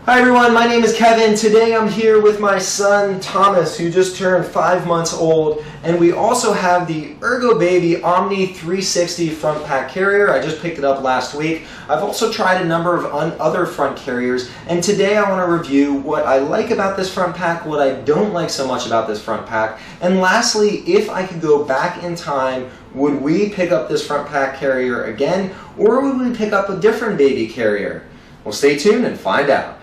Hi everyone, my name is Kevin. Today I'm here with my son Thomas, who just turned 5 months old, and we also have the Ergobaby Omni 360 front pack carrier. I just picked it up last week. I've also tried a number of other front carriers, and today I want to review what I like about this front pack, what I don't like so much about this front pack, and lastly, if I could go back in time, would we pick up this front pack carrier again, or would we pick up a different baby carrier? Well, stay tuned and find out.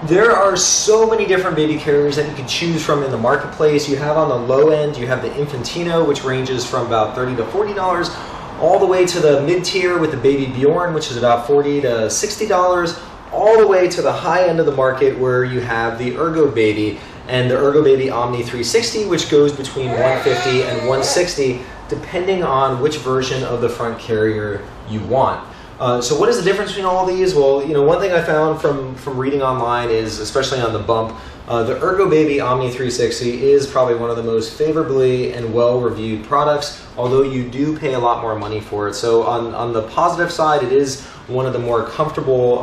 There are so many different baby carriers that you can choose from in the marketplace. You have on the low end, you have the Infantino, which ranges from about $30 to $40, all the way to the mid-tier with the Baby Bjorn, which is about $40 to $60, all the way to the high end of the market where you have the Ergobaby and the Ergobaby Omni 360, which goes between $150 and $160, depending on which version of the front carrier you want. So what is the difference between all these? Well, one thing I found from reading online is, especially on the bump, the Ergobaby Omni 360 is probably one of the most favorably and well-reviewed products, although you do pay a lot more money for it. So on the positive side, it is one of the more comfortable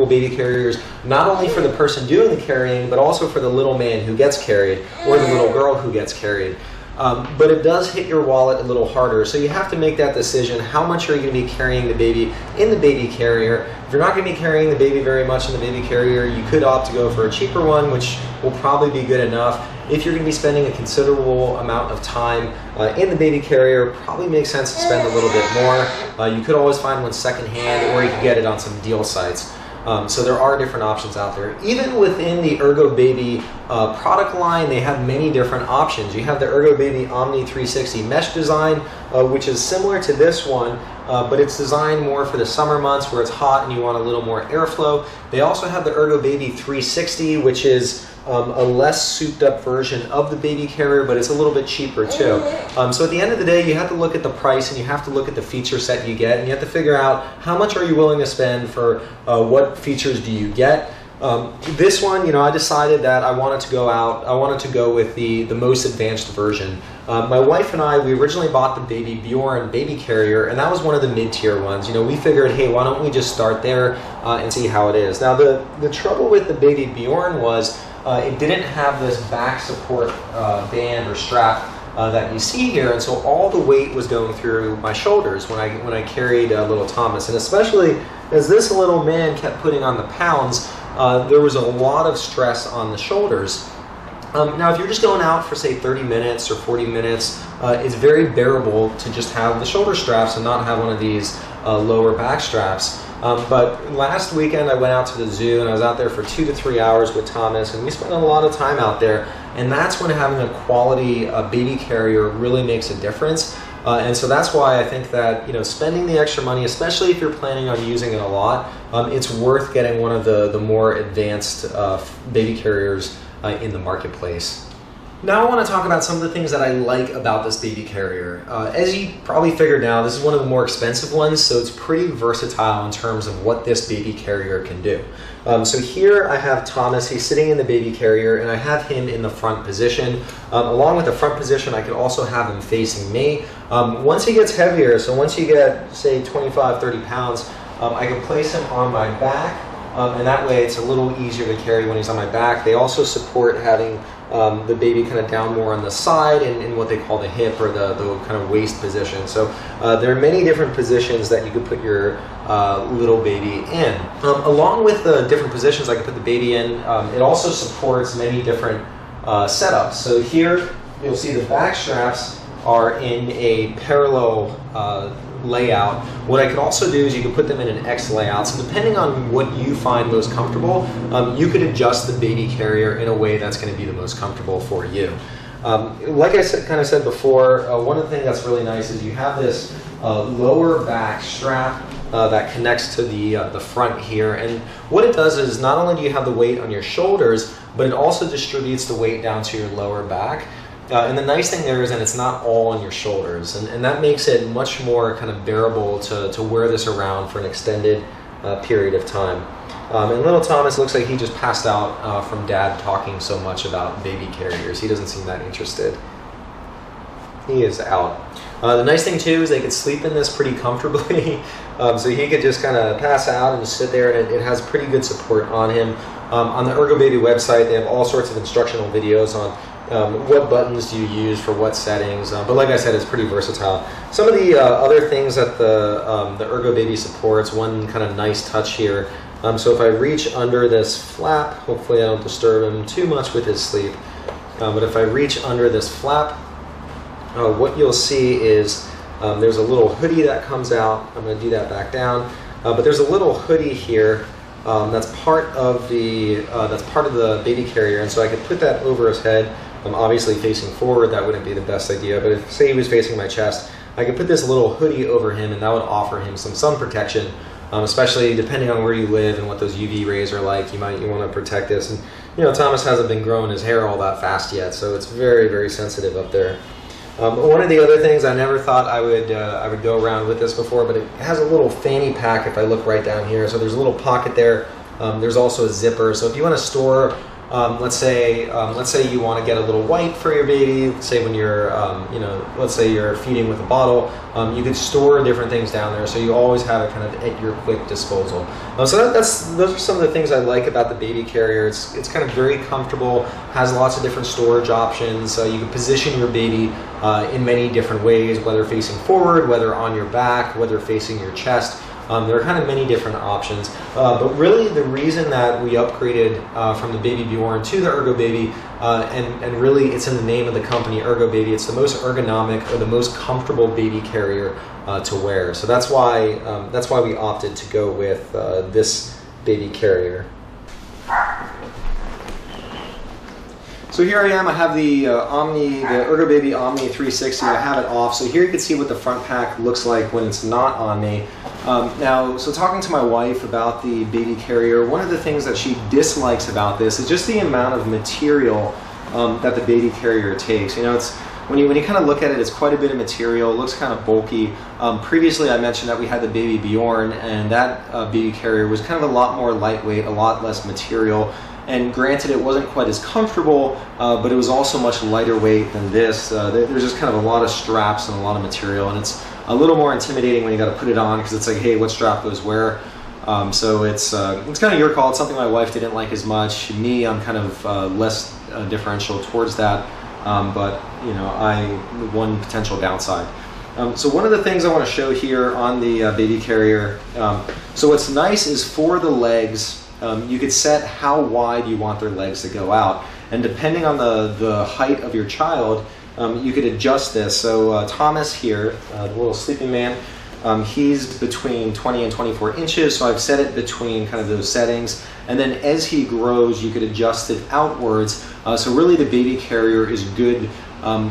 baby carriers, not only for the person doing the carrying, but also for the little man who gets carried or the little girl who gets carried. But it does hit your wallet a little harder, so you have to make that decision. How much are you going to be carrying the baby in the baby carrier? If you're not going to be carrying the baby very much in the baby carrier, you could opt to go for a cheaper one, which will probably be good enough. If you're going to be spending a considerable amount of time in the baby carrier, probably makes sense to spend a little bit more. You could always find one secondhand, or you could get it on some deal sites. So there are different options out there. Even within the Ergobaby product line, they have many different options. You have the Ergobaby Omni 360 mesh design, which is similar to this one, but it's designed more for the summer months where it's hot and you want a little more airflow. They also have the Ergobaby 360, which is a less souped up version of the baby carrier, but it's a little bit cheaper too. So at the end of the day, you have to look at the price and you have to look at the feature set you get, and you have to figure out how much are you willing to spend for what features do you get. This one, I decided that I wanted to go with the most advanced version. My wife and I, we originally bought the Baby Bjorn baby carrier, and that was one of the mid-tier ones. We figured, hey, why don't we just start there and see how it is. Now, the trouble with the Baby Bjorn was it didn't have this back support band or strap that you see here, and so all the weight was going through my shoulders when I carried little Thomas, and especially as this little man kept putting on the pounds, there was a lot of stress on the shoulders. Now, if you're just going out for, say, 30 minutes or 40 minutes, it's very bearable to just have the shoulder straps and not have one of these lower back straps. But last weekend I went out to the zoo and I was out there for 2 to 3 hours with Thomas, and we spent a lot of time out there, and that's when having a quality baby carrier really makes a difference. And so that's why I think that spending the extra money, especially if you're planning on using it a lot, it's worth getting one of the more advanced baby carriers in the marketplace. Now I want to talk about some of the things that I like about this baby carrier. As you probably figured now, this is one of the more expensive ones, so it's pretty versatile in terms of what this baby carrier can do. So here I have Thomas, he's sitting in the baby carrier, and I have him in the front position. Along with the front position, I could also have him facing me. Once he gets heavier, so once you get, say, 25, 30 pounds, I can place him on my back, and that way it's a little easier to carry when he's on my back. They also support having the baby kind of down more on the side in what they call the hip or the kind of waist position. So there are many different positions that you could put your little baby in. Along with the different positions I could put the baby in, it also supports many different setups. So here you'll see the back straps are in a parallel layout. What I could also do is you could put them in an X layout. So depending on what you find most comfortable, you could adjust the baby carrier in a way that's going to be the most comfortable for you. Like I said before, one of the things that's really nice is you have this lower back strap that connects to the front here, and what it does is not only do you have the weight on your shoulders, but it also distributes the weight down to your lower back. And the nice thing there is that it's not all on your shoulders, and that makes it much more kind of bearable to wear this around for an extended period of time. And little Thomas looks like he just passed out from Dad talking so much about baby carriers. He doesn't seem that interested. He is out. The nice thing too is they could sleep in this pretty comfortably. So he could just kind of pass out and just sit there, and it has pretty good support on him. On the Ergobaby website, they have all sorts of instructional videos on what buttons do you use for what settings. But like I said, it's pretty versatile. Some of the other things that the Ergobaby supports, one kind of nice touch here. So if I reach under this flap, hopefully I don't disturb him too much with his sleep. But if I reach under this flap, what you'll see is there's a little hoodie that comes out. I'm going to do that back down. But there's a little hoodie here that's part of the baby carrier, and so I could put that over his head. Obviously facing forward, that wouldn't be the best idea, but if say he was facing my chest, I could put this little hoodie over him, and that would offer him some sun protection, especially depending on where you live and what those UV rays are like. You want to protect this, and Thomas hasn't been growing his hair all that fast yet, so it's very, very sensitive up there. One of the other things, I never thought I would go around with this before, but it has a little fanny pack if I look right down here. So there's a little pocket there. There's also a zipper. So if you want to store, let's say you want to get a little wipe for your baby, say when you're, let's say you're feeding with a bottle, you could store different things down there, so you always have it kind of at your quick disposal. So those are some of the things I like about the baby carrier. It's kind of very comfortable, has lots of different storage options. You can position your baby in many different ways, whether facing forward, whether on your back, whether facing your chest. There are kind of many different options, but really the reason that we upgraded from the Baby Bjorn to the Ergobaby, and really it's in the name of the company, Ergobaby, it's the most ergonomic or the most comfortable baby carrier to wear. So that's why we opted to go with this baby carrier. So here I am, I have the Ergobaby Omni 360, I have it off. So here you can see what the front pack looks like when it's not on me. So talking to my wife about the baby carrier, one of the things that she dislikes about this is just the amount of material that the baby carrier takes. It's when you kind of look at it, it's quite a bit of material, it looks kind of bulky. Previously I mentioned that we had the Baby Bjorn, and that baby carrier was kind of a lot more lightweight, a lot less material. And granted, it wasn't quite as comfortable, but it was also much lighter weight than this. There's just kind of a lot of straps and a lot of material, and it's a little more intimidating when you got to put it on, because it's like, hey, what strap goes where? So it's kind of your call. It's something my wife didn't like as much. Me, I'm kind of less differential towards that, but one potential downside. So one of the things I want to show here on the baby carrier, so what's nice is for the legs, you could set how wide you want their legs to go out, and depending on the height of your child, you could adjust this. So Thomas here, the little sleeping man, he's between 20 and 24 inches, so I've set it between kind of those settings, and then as he grows you could adjust it outwards. So really the baby carrier is good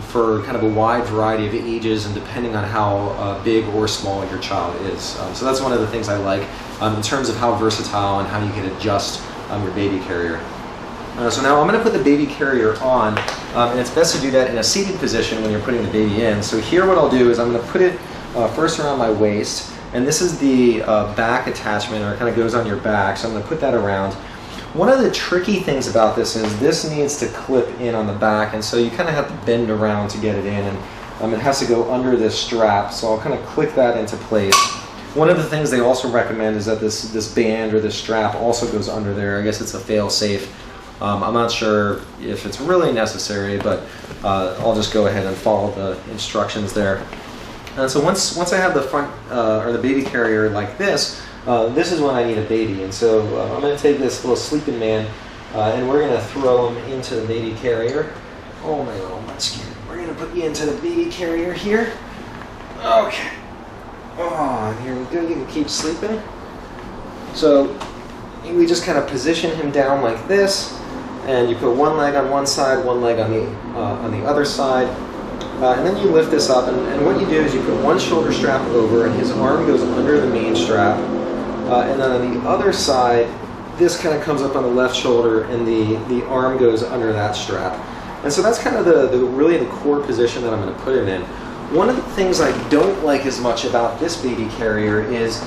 for kind of a wide variety of ages, and depending on how big or small your child is. So that's one of the things I like in terms of how versatile and how you can adjust your baby carrier. So now I'm going to put the baby carrier on, and it's best to do that in a seated position when you're putting the baby in. So here what I'll do is I'm going to put it first around my waist, and this is the back attachment, or it kind of goes on your back, so I'm going to put that around. One of the tricky things about this is this needs to clip in on the back, and so you kind of have to bend around to get it in, and it has to go under this strap, so I'll kind of click that into place. One of the things they also recommend is that this band or this strap also goes under there. I guess it's a fail-safe. I'm not sure if it's really necessary, but I'll just go ahead and follow the instructions there. And so once I have the front or the baby carrier like this, this is when I need a baby. And so I'm going to take this little sleeping man, and we're going to throw him into the baby carrier. Oh my little munchkin. We're going to put you into the baby carrier here. Okay. Oh, and here we go. You can keep sleeping. So we just kind of position him down like this, and you put one leg on one side, one leg on the other side, and then you lift this up. And what you do is you put one shoulder strap over, and his arm goes under the main strap, and then on the other side, this kind of comes up on the left shoulder, and the arm goes under that strap. And so that's kind of really the core position that I'm going to put him in. One of the things I don't like as much about this baby carrier is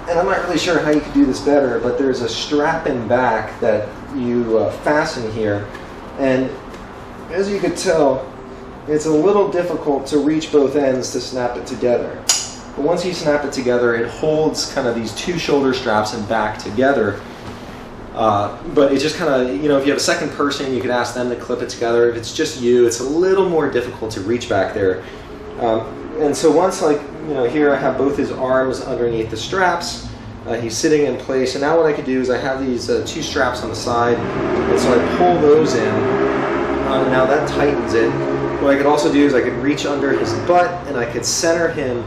and I'm not really sure how you could do this better, but there's a strap in back that you fasten here, and as you could tell, it's a little difficult to reach both ends to snap it together. But once you snap it together, it holds kind of these two shoulder straps and back together. But it just kind of, you know, if you have a second person, you could ask them to clip it together. If it's just you, it's a little more difficult to reach back there. And so once, like, you know, here I have both his arms underneath the straps. He's sitting in place, and now what I could do is I have these two straps on the side, and so I pull those in. Now that tightens it. What I could also do is I could reach under his butt, and I could center him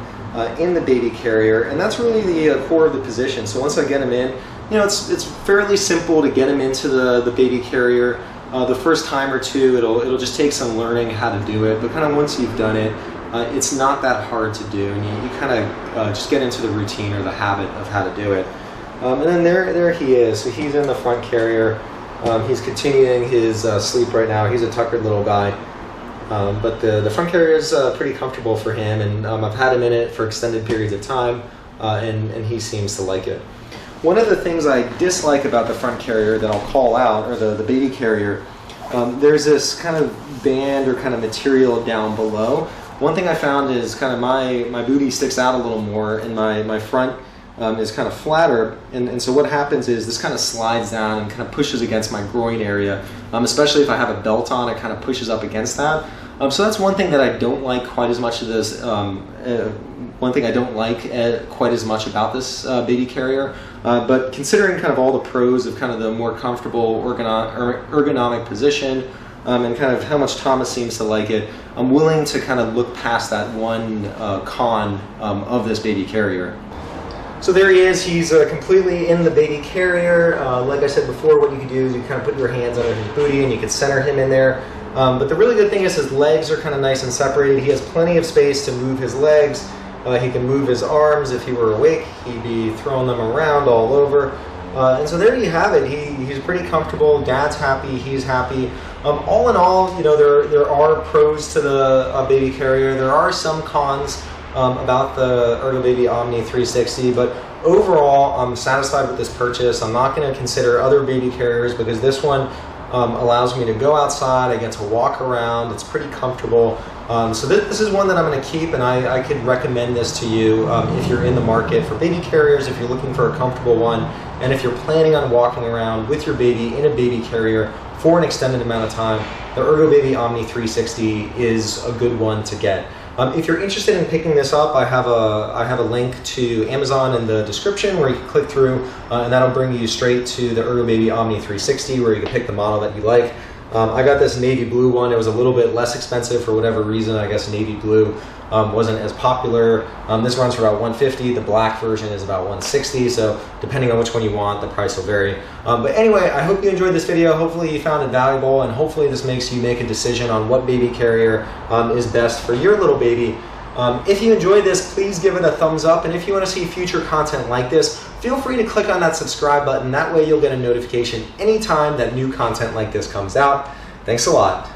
in the baby carrier, and that's really the core of the position. So once I get him in, you know, it's fairly simple to get him into the baby carrier. The first time or two, it'll just take some learning how to do it, but kind of once you've done it, it's not that hard to do, and you kind of just get into the routine or the habit of how to do it. And then there he is. So he's in the front carrier. He's continuing his sleep right now. He's a tuckered little guy. But the front carrier is pretty comfortable for him, and I've had him in it for extended periods of time, and he seems to like it. One of the things I dislike about the front carrier that I'll call out, or the baby carrier, there's this kind of band or kind of material down below. One thing I found is kind of my booty sticks out a little more, and my front is kind of flatter, and so what happens is this kind of slides down and kind of pushes against my groin area, especially if I have a belt on, it kind of pushes up against that. So that's one thing that I don't like quite as much of this, one thing I don't like quite as much about this baby carrier, but considering kind of all the pros of kind of the more comfortable ergonomic position, and kind of how much Thomas seems to like it, I'm willing to kind of look past that one con of this baby carrier. So there he is. He's completely in the baby carrier. Like I said before, what you can do is you kind of put your hands under his booty and you can center him in there. But the really good thing is his legs are kind of nice and separated. He has plenty of space to move his legs. He can move his arms. If he were awake, he'd be throwing them around all over. And so there you have it. He's pretty comfortable. Dad's happy. He's happy. All in all, you know, there are pros to the baby carrier. There are some cons about the Ergobaby Omni 360, but overall, I'm satisfied with this purchase. I'm not going to consider other baby carriers because this one allows me to go outside. I get to walk around. It's pretty comfortable. So this is one that I'm going to keep, and I could recommend this to you if you're in the market for baby carriers, if you're looking for a comfortable one, and if you're planning on walking around with your baby in a baby carrier for an extended amount of time, the Ergobaby Omni 360 is a good one to get. If you're interested in picking this up, I have a link to Amazon in the description where you can click through, and that'll bring you straight to the Ergobaby Omni 360 where you can pick the model that you like. I got this navy blue one. It was a little bit less expensive for whatever reason. I guess navy blue wasn't as popular. This runs for about $150. The black version is about $160. So depending on which one you want, the price will vary. But anyway, I hope you enjoyed this video. Hopefully you found it valuable, and hopefully this makes you make a decision on what baby carrier is best for your little baby. If you enjoyed this, please give it a thumbs up, and if you want to see future content like this, feel free to click on that subscribe button. That way you'll get a notification anytime that new content like this comes out. Thanks a lot.